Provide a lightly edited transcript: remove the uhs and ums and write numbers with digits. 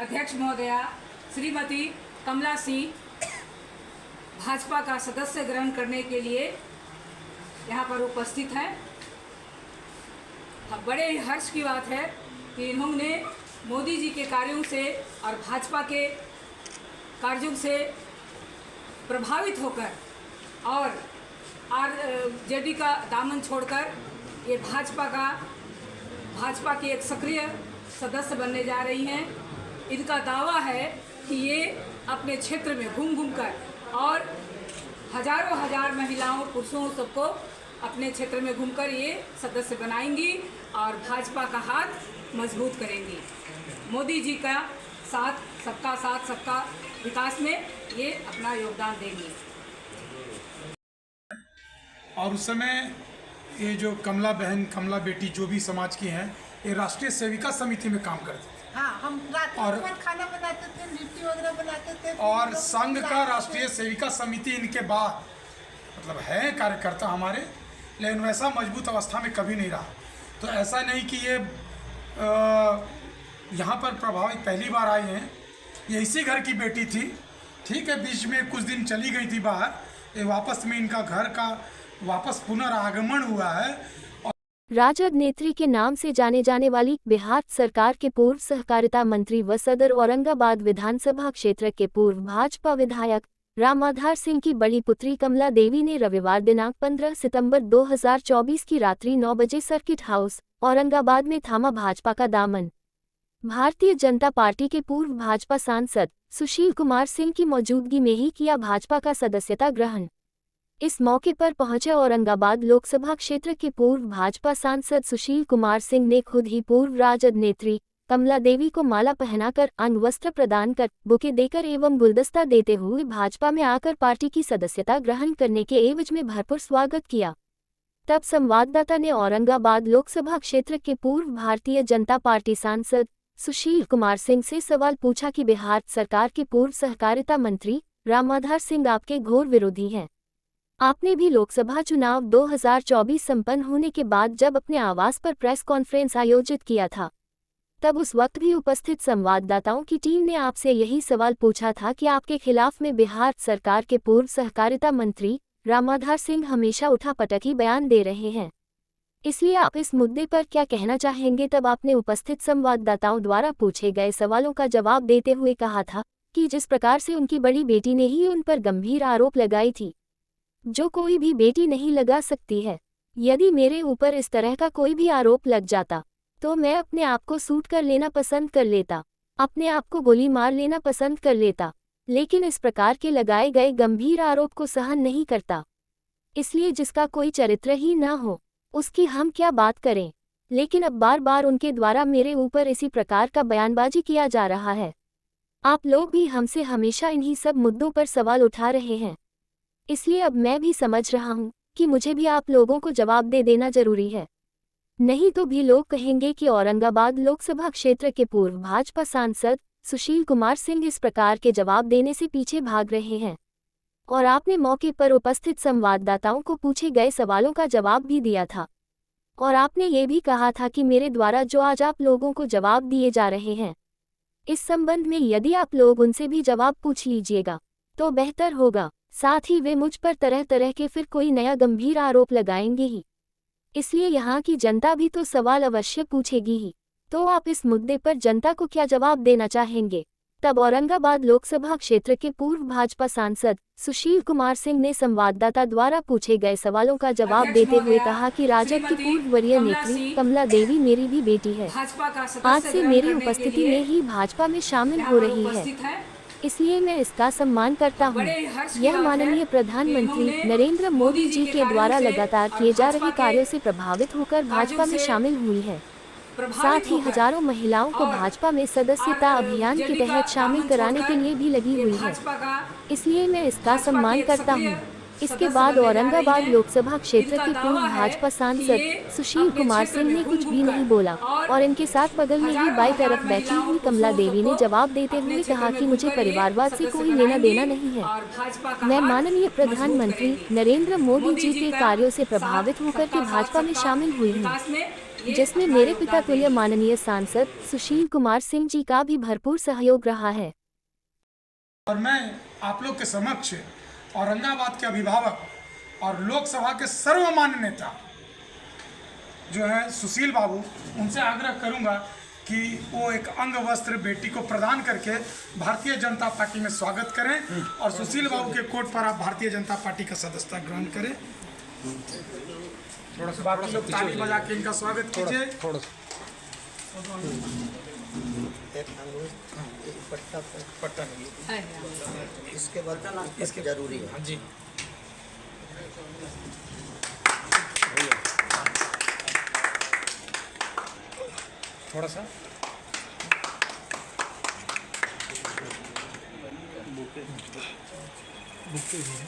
अध्यक्ष महोदया श्रीमती कमला सिंह भाजपा का सदस्य ग्रहण करने के लिए यहाँ पर उपस्थित हैं। बड़े हर्ष की बात है कि इन्होंने मोदी जी के कार्यों से और भाजपा के कार्यों से प्रभावित होकर और आरजेडी का दामन छोड़कर ये भाजपा की एक सक्रिय सदस्य बनने जा रही हैं। इनका दावा है कि ये अपने क्षेत्र में घूम कर और हजारों हजार महिलाओं और पुरुषों सबको अपने क्षेत्र में घूमकर ये सदस्य बनाएंगी और भाजपा का हाथ मजबूत करेंगी। मोदी जी का साथ सबका विकास में ये अपना योगदान देंगी। और उस समय ये जो कमला बेटी जो भी समाज की हैं, ये राष्ट्रीय सेविका समिति में काम करती थी। हाँ, हम रात में खाना बनाते थे, लिट्टी वगैरह बनाते थे। और संघ का राष्ट्रीय सेविका समिति इनके बाद मतलब है कार्यकर्ता हमारे, लेकिन वैसा मजबूत अवस्था में कभी नहीं रहा। तो ऐसा नहीं कि ये यहाँ पर प्रभावित पहली बार आए हैं। ये इसी घर की बेटी थी, ठीक है, बीच में कुछ दिन चली गई थी बाहर, ये वापस में इनका घर का वापस पुनरागमन हुआ है। राजद नेत्री के नाम से जाने जाने वाली बिहार सरकार के पूर्व सहकारिता मंत्री व सदर औरंगाबाद विधानसभा क्षेत्र के पूर्व भाजपा विधायक रामाधार सिंह की बड़ी पुत्री कमला देवी ने रविवार दिनांक 15 सितंबर 2024 की रात्रि 9 बजे सर्किट हाउस औरंगाबाद में थामा भाजपा का दामन। भारतीय जनता पार्टी के पूर्व भाजपा सांसद सुशील कुमार सिंह की मौजूदगी में ही किया भाजपा का सदस्यता ग्रहण। इस मौके पर पहुंचे औरंगाबाद लोकसभा क्षेत्र के पूर्व भाजपा सांसद सुशील कुमार सिंह ने खुद ही पूर्व राजद नेत्री कमला देवी को माला पहनाकर अंग वस्त्र प्रदान कर बुके देकर एवं गुलदस्ता देते हुए भाजपा में आकर पार्टी की सदस्यता ग्रहण करने के एवज में भरपूर स्वागत किया। तब संवाददाता ने औरंगाबाद लोकसभा क्षेत्र के पूर्व भारतीय जनता पार्टी सांसद सुशील कुमार सिंह से सवाल पूछा कि बिहार सरकार के पूर्व सहकारिता मंत्री रामाधार सिंह आपके घोर विरोधी हैं। आपने भी लोकसभा चुनाव 2024 संपन्न होने के बाद जब अपने आवास पर प्रेस कॉन्फ्रेंस आयोजित किया था, तब उस वक्त भी उपस्थित संवाददाताओं की टीम ने आपसे यही सवाल पूछा था कि आपके खिलाफ में बिहार सरकार के पूर्व सहकारिता मंत्री रामाधार सिंह हमेशा उठापटकी बयान दे रहे हैं, इसलिए आप इस मुद्दे पर क्या कहना चाहेंगे। तब आपने उपस्थित संवाददाताओं द्वारा पूछे गए सवालों का जवाब देते हुए कहा था कि जिस प्रकार से उनकी बड़ी बेटी ने ही उन पर गंभीर आरोप लगाई थी, जो कोई भी बेटी नहीं लगा सकती है, यदि मेरे ऊपर इस तरह का कोई भी आरोप लग जाता तो मैं अपने आप को शूट कर लेना पसंद कर लेता, अपने आप को गोली मार लेना पसंद कर लेता, लेकिन इस प्रकार के लगाए गए गंभीर आरोप को सहन नहीं करता। इसलिए जिसका कोई चरित्र ही ना हो उसकी हम क्या बात करें। लेकिन अब बार बार उनके द्वारा मेरे ऊपर इसी प्रकार का बयानबाजी किया जा रहा है। आप लोग भी हमसे हमेशा इन्हीं सब मुद्दों पर सवाल उठा रहे हैं, इसलिए अब मैं भी समझ रहा हूँ कि मुझे भी आप लोगों को जवाब दे देना जरूरी है, नहीं तो भी लोग कहेंगे कि औरंगाबाद लोकसभा क्षेत्र के पूर्व भाजपा सांसद सुशील कुमार सिंह इस प्रकार के जवाब देने से पीछे भाग रहे हैं। और आपने मौके पर उपस्थित संवाददाताओं को पूछे गए सवालों का जवाब भी दिया था, और आपने ये भी कहा था कि मेरे द्वारा जो आज आप लोगों को जवाब दिए जा रहे हैं, इस संबंध में यदि आप लोग उनसे भी जवाब पूछ लीजिएगा तो बेहतर होगा। साथ ही वे मुझ पर तरह तरह के फिर कोई नया गंभीर आरोप लगाएंगे ही, इसलिए यहाँ की जनता भी तो सवाल अवश्य पूछेगी ही। तो आप इस मुद्दे पर जनता को क्या जवाब देना चाहेंगे। तब औरंगाबाद लोकसभा क्षेत्र के पूर्व भाजपा सांसद सुशील कुमार सिंह ने संवाददाता द्वारा पूछे गए सवालों का जवाब देते हुए कहा कि राजद की पूर्व वरीय नेत्री कमला देवी मेरी भी बेटी है। आज से मेरी उपस्थिति में ही भाजपा में शामिल हो रही है, इसलिए मैं इसका सम्मान करता हूँ। यह माननीय प्रधानमंत्री नरेंद्र मोदी जी के द्वारा लगातार किए जा रहे कार्यों से प्रभावित होकर भाजपा में शामिल हुई है। साथ ही हजारों महिलाओं को भाजपा में सदस्यता अभियान के तहत शामिल कराने के लिए भी लगी हुई है, इसलिए मैं इसका सम्मान करता हूँ। इसके बाद औरंगाबाद लोकसभा क्षेत्र के पूर्व भाजपा सांसद सुशील कुमार सिंह ने कुछ भी नहीं बोला, और इनके साथ बगल में ही बाईं तरफ बैठी हुई कमला देवी ने जवाब देते हुए कहा कि मुझे परिवारवाद से कोई लेना देना नहीं है। मैं माननीय प्रधानमंत्री नरेंद्र मोदी जी के कार्यों से प्रभावित होकर के भाजपा में शामिल हुई हूँ। जिसमें मेरे पिता तुल्य माननीय सांसद सुशील कुमार सिंह जी का भी भरपूर सहयोग रहा है। और मैं आप लोग के समक्ष औरंगाबाद के अभिभावक और लोकसभा के सर्वमान्य नेता जो है सुशील बाबू, उनसे आग्रह करूंगा कि वो एक अंग वस्त्र बेटी को प्रदान करके भारतीय जनता पार्टी में स्वागत करें और सुशील बाबू के कोट पर आप भारतीय जनता पार्टी का सदस्यता ग्रहण करें। थोड़ा सा बाकी लोग ताली बजा के इनका स्वागत कीजिए। थोड़ा सा एक पट्टा इसके बाद इसके जरूरी है। हाँ जी, थोड़ा सा बुके भी है।